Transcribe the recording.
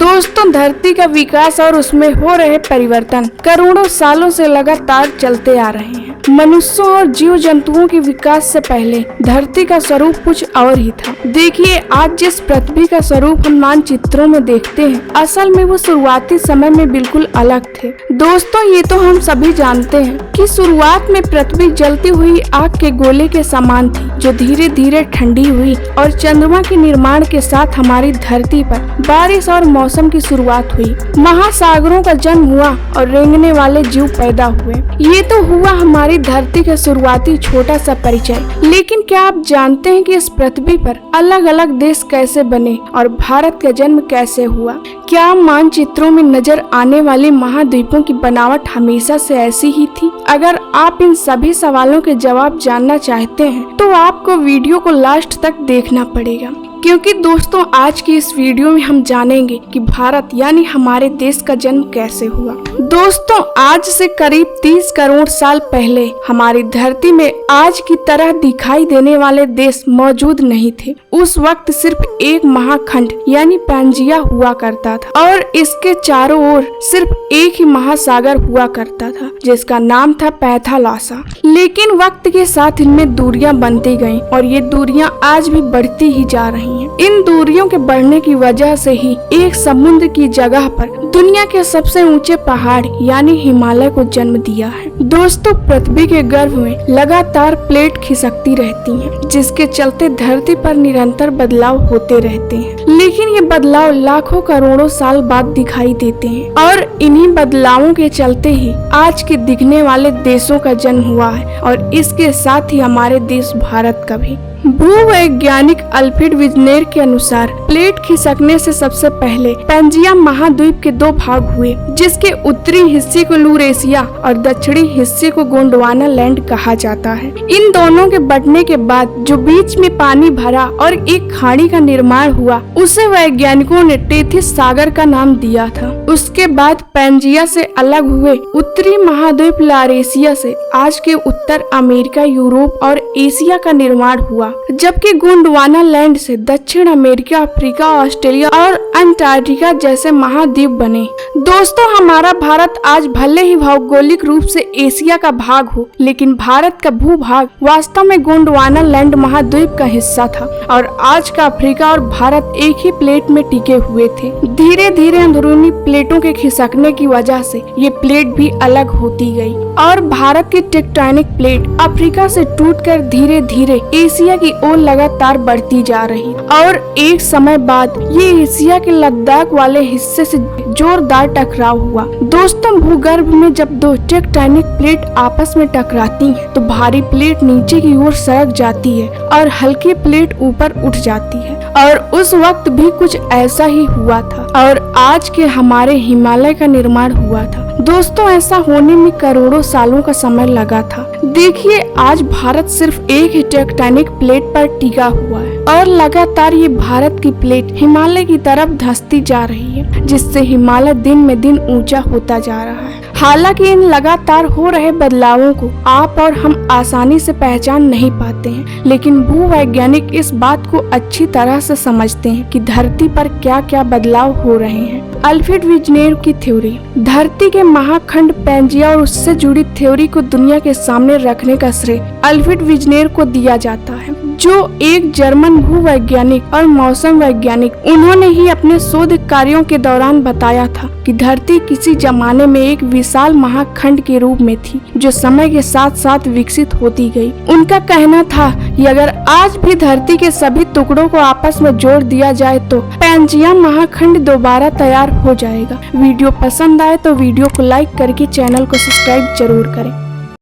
दोस्तों, धरती का विकास और उसमें हो रहे परिवर्तन करोड़ों सालों से लगातार चलते आ रहे हैं। मनुष्यों और जीव जंतुओं के विकास से पहले धरती का स्वरूप कुछ और ही था। देखिए, आज जिस पृथ्वी का स्वरूप हम मानचित्रों में देखते हैं, असल में वो शुरुआती समय में बिल्कुल अलग थे। दोस्तों, ये तो हम सभी जानते हैं कि शुरुआत में पृथ्वी जलती हुई आग के गोले के समान थी, जो धीरे धीरे ठंडी हुई और चंद्रमा के निर्माण के साथ हमारी धरती पर बारिश और मौसम की शुरुआत हुई। महासागरों का जन्म हुआ और रेंगने वाले जीव पैदा हुए। ये तो हुआ हमारी धरती का शुरुआती छोटा सा परिचय। लेकिन क्या आप जानते हैं कि इस पृथ्वी पर अलग अलग देश कैसे बने और भारत का जन्म कैसे हुआ? क्या मानचित्रों में नजर आने वाले महाद्वीपों की बनावट हमेशा से ऐसी ही थी? अगर आप इन सभी सवालों के जवाब जानना चाहते हैं तो आपको वीडियो को लास्ट तक देखना पड़ेगा, क्योंकि दोस्तों आज की इस वीडियो में हम जानेंगे कि भारत यानी हमारे देश का जन्म कैसे हुआ। दोस्तों, आज से करीब 30 करोड़ साल पहले हमारी धरती में आज की तरह दिखाई देने वाले देश मौजूद नहीं थे। उस वक्त सिर्फ एक महाखंड यानी पैंजिया हुआ करता था और इसके चारों ओर सिर्फ एक ही महासागर हुआ करता था, जिसका नाम था पैथालासा। लेकिन वक्त के साथ इनमें दूरियां बनती गईं और ये दूरियां आज भी बढ़ती ही जा रही हैं। इन दूरियों के बढ़ने की वजह से ही एक समुद्र की जगह पर दुनिया के सबसे ऊंचे पहाड़ यानी हिमालय को जन्म दिया है। दोस्तों, पृथ्वी के गर्भ में लगातार प्लेट खिसकती रहती हैं, जिसके चलते धरती पर निरंतर बदलाव होते रहते हैं। लेकिन ये बदलाव लाखों करोड़ों साल बाद दिखाई देते हैं और इन्हीं बदलावों के चलते ही आज के दिखने वाले देशों का जन्म हुआ है और इसके साथ ही हमारे देश भारत का भी। भूवैज्ञानिक अल्फ्रेड विजनेर के अनुसार प्लेट खिसकने से सबसे पहले पैंजिया महाद्वीप के दो भाग हुए, जिसके उत्तरी हिस्से को यूरेशिया और दक्षिणी हिस्से को गोंडवाना लैंड कहा जाता है। इन दोनों के बंटने के बाद जो बीच में पानी भरा और एक खाड़ी का निर्माण हुआ, उसे वैज्ञानिकों ने टेथिस सागर का नाम दिया था। उसके बाद पैंजिया से अलग हुए उत्तरी महाद्वीप लारेशिया से आज के उत्तर अमेरिका, यूरोप और एशिया का निर्माण हुआ, जबकि गोंडवाना लैंड से दक्षिण अमेरिका, अफ्रीका, ऑस्ट्रेलिया और अंटार्कटिका जैसे महाद्वीप बने। दोस्तों, हमारा भारत आज भले ही भौगोलिक रूप से एशिया का भाग हो, लेकिन भारत का भूभाग वास्तव में गोंडवाना लैंड महाद्वीप का हिस्सा था और आज का अफ्रीका और भारत एक ही प्लेट में टिके हुए थे। धीरे धीरे अंदरूनी प्लेटों के खिसकने की वजह से ये प्लेट भी अलग होती गई और भारत की टेक्टोनिक प्लेट अफ्रीका से टूटकर धीरे धीरे एशिया की ओर लगातार बढ़ती जा रही और एक समय बाद ये एशिया के लद्दाख वाले हिस्से से जोरदार टकराव हुआ। दोस्तों, भूगर्भ में जब दो टेक्टोनिक प्लेट आपस में टकराती हैं, तो भारी प्लेट नीचे की ओर सरक जाती है और हल्की प्लेट ऊपर उठ जाती है और उस वक्त भी कुछ ऐसा ही हुआ था और आज के हमारे हिमालय का निर्माण हुआ था। दोस्तों, ऐसा होने में करोड़ों सालों का समय लगा था। देखिए, आज भारत सिर्फ एक ही टेक्टोनिक प्लेट पर टिका हुआ है और लगातार ये भारत की प्लेट हिमालय की तरफ धंसती जा रही है, जिससे हिमालय दिन में दिन ऊंचा होता जा रहा है। हालांकि इन लगातार हो रहे बदलावों को आप और हम आसानी से पहचान नहीं पाते हैं, लेकिन भूवैज्ञानिक इस बात को अच्छी तरह से समझते हैं कि धरती पर क्या क्या बदलाव हो रहे हैं। अल्फ्रेड विजनेर की थ्योरी, धरती के महाखंड पैंजिया और उससे जुड़ी थ्योरी को दुनिया के सामने रखने का श्रेय अल्फ्रेड विजनेर को दिया जाता है, जो एक जर्मन भूवैज्ञानिक और मौसम वैज्ञानिक। उन्होंने ही अपने शोध कार्यों के दौरान बताया था कि धरती किसी जमाने में एक विशाल महाखंड के रूप में थी, जो समय के साथ साथ विकसित होती गई। उनका कहना था कि अगर आज भी धरती के सभी टुकड़ों को आपस में जोड़ दिया जाए तो पैंजिया महाखंड दोबारा तैयार हो जाएगा। वीडियो पसंद आए तो वीडियो को लाइक करके चैनल को सब्सक्राइब जरूर करें।